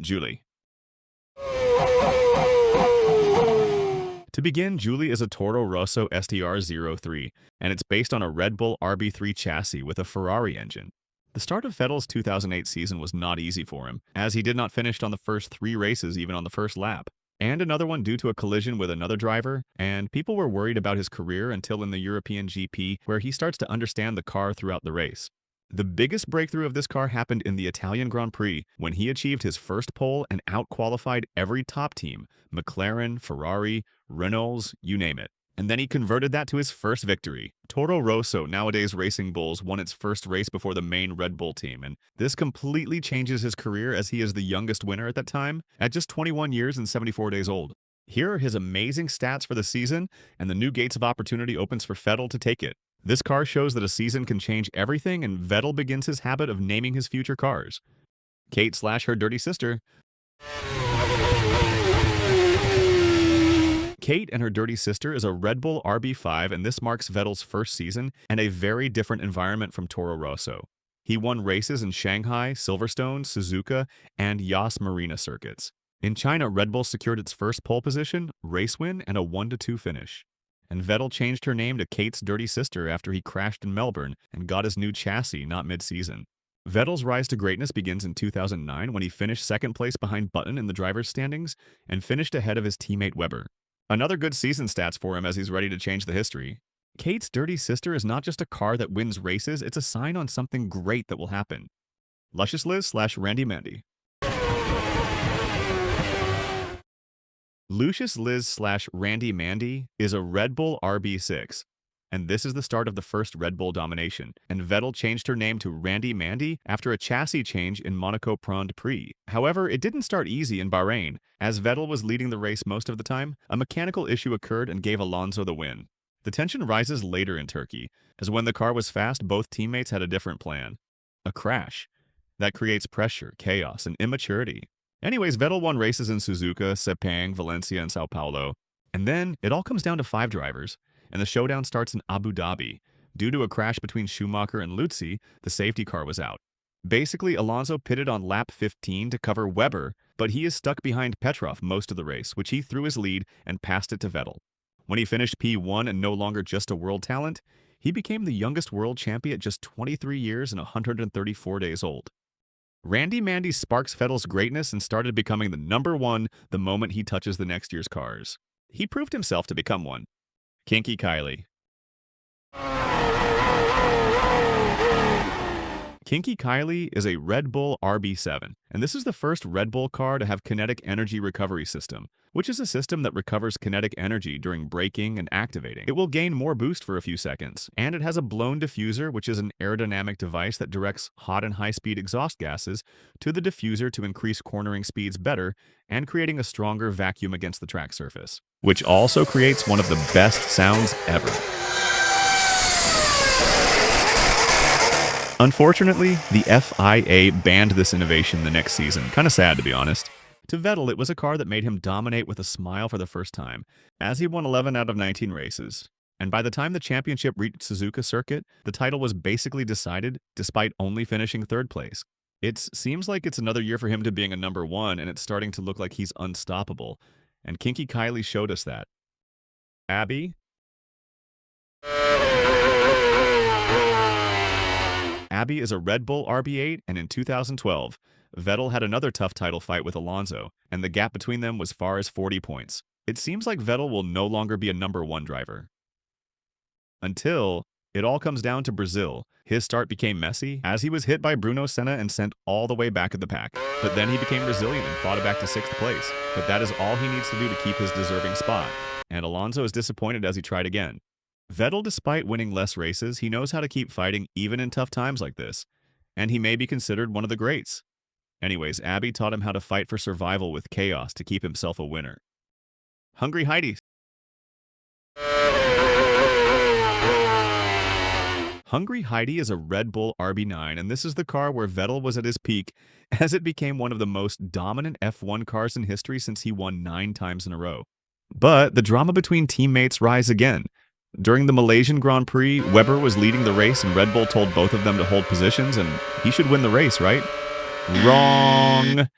Julie. To begin, Julie is a Toro Rosso STR-03, and it's based on a Red Bull RB3 chassis with a Ferrari engine. The start of Vettel's 2008 season was not easy for him, as he did not finish on the first 3 races even on the first lap, and another one due to a collision with another driver, and people were worried about his career until in the European GP, where he starts to understand the car throughout the race. The biggest breakthrough of this car happened in the Italian Grand Prix when he achieved his first pole and outqualified every top team, McLaren, Ferrari, Renault, you name it. And then he converted that to his first victory. Toro Rosso, nowadays Racing Bulls, won its first race before the main Red Bull team, and this completely changes his career as he is the youngest winner at that time, at just 21 years and 74 days old. Here are his amazing stats for the season, and the new gates of opportunity opens for Vettel to take it. This car shows that a season can change everything, and Vettel begins his habit of naming his future cars. Kate/her dirty sister. Kate and her dirty sister is a Red Bull RB5, and this marks Vettel's first season and a very different environment from Toro Rosso. He won races in Shanghai, Silverstone, Suzuka, and Yas Marina circuits. In China, Red Bull secured its first pole position, race win, and a 1-2 finish. And Vettel changed her name to Kate's dirty sister after he crashed in Melbourne and got his new chassis not mid-season. Vettel's rise to greatness begins in 2009 when he finished second place behind Button in the driver's standings and finished ahead of his teammate Webber. Another good season stats for him as he's ready to change the history. Kate's dirty sister is not just a car that wins races, it's a sign on something great that will happen. Luscious Liz/Randy Mandy. Lucius Liz/Randy Mandy is a Red Bull RB6, and this is the start of the first Red Bull domination, and Vettel changed her name to Randy Mandy after a chassis change in Monaco Grand Prix. However, it didn't start easy in Bahrain. As Vettel was leading the race most of the time, a mechanical issue occurred and gave Alonso the win. The tension rises later in Turkey, as when the car was fast, both teammates had a different plan. A crash. That creates pressure, chaos, and immaturity. Anyways, Vettel won races in Suzuka, Sepang, Valencia, and Sao Paulo. And then, it all comes down to 5 drivers, and the showdown starts in Abu Dhabi. Due to a crash between Schumacher and Luzzi, the safety car was out. Basically, Alonso pitted on lap 15 to cover Webber, but he is stuck behind Petrov most of the race, which he threw his lead and passed it to Vettel. When he finished P1 and no longer just a world talent, he became the youngest world champion at just 23 years and 134 days old. Randy Mandy sparks Vettel's greatness and started becoming the number 1 the moment he touches the next year's cars. He proved himself to become one. Kinky Kylie. Kinky Kylie is a Red Bull RB7, and this is the first Red Bull car to have kinetic energy recovery system, which is a system that recovers kinetic energy during braking and activating. It will gain more boost for a few seconds, and it has a blown diffuser, which is an aerodynamic device that directs hot and high-speed exhaust gases to the diffuser to increase cornering speeds better and creating a stronger vacuum against the track surface, which also creates one of the best sounds ever. Unfortunately, the FIA banned this innovation the next season. Kinda sad, to be honest. To Vettel, it was a car that made him dominate with a smile for the first time, as he won 11 out of 19 races. And by the time the championship reached Suzuka circuit, the title was basically decided, despite only finishing 3rd place. It seems like it's another year for him to being a number 1, and it's starting to look like he's unstoppable. And Kinky Kylie showed us that. Abby? Abby is a Red Bull RB8, and in 2012, Vettel had another tough title fight with Alonso, and the gap between them was far as 40 points. It seems like Vettel will no longer be a number 1 driver. Until it all comes down to Brazil. His start became messy, as he was hit by Bruno Senna and sent all the way back at the pack. But then he became resilient and fought it back to 6th place. But that is all he needs to do to keep his deserving spot. And Alonso is disappointed as he tried again. Vettel, despite winning less races, he knows how to keep fighting even in tough times like this, and he may be considered one of the greats. Anyways, Abby taught him how to fight for survival with chaos to keep himself a winner. Hungry Heidi. Hungry Heidi is a Red Bull RB9, and this is the car where Vettel was at his peak, as it became one of the most dominant F1 cars in history since he won 9 times in a row. But the drama between teammates rise again. During the Malaysian Grand Prix, Webber was leading the race and Red Bull told both of them to hold positions and he should win the race, right? Wrong!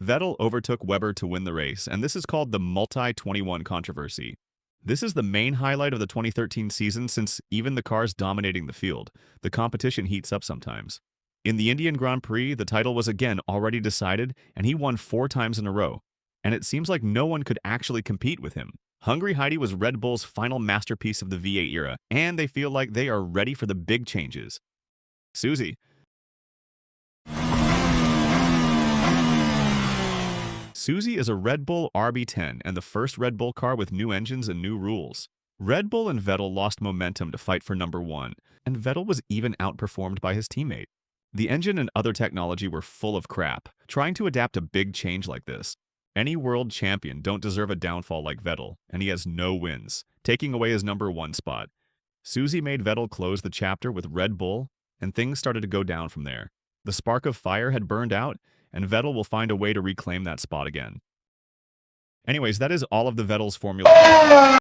Vettel overtook Webber to win the race, and this is called the Multi-21 controversy. This is the main highlight of the 2013 season since even the cars dominating the field, the competition heats up sometimes. In the Indian Grand Prix, the title was again already decided, and he won 4 times in a row. And it seems like no one could actually compete with him. Hungry Heidi was Red Bull's final masterpiece of the V8 era, and they feel like they are ready for the big changes. Susie. Susie is a Red Bull RB10 and the first Red Bull car with new engines and new rules. Red Bull and Vettel lost momentum to fight for number 1, and Vettel was even outperformed by his teammate. The engine and other technology were full of crap. Trying to adapt a big change like this, any world champion don't deserve a downfall like Vettel, and he has no wins, taking away his number 1 spot. Susie made Vettel close the chapter with Red Bull, and things started to go down from there. The spark of fire had burned out, and Vettel will find a way to reclaim that spot again. Anyways, that is all of the Vettel's Formula.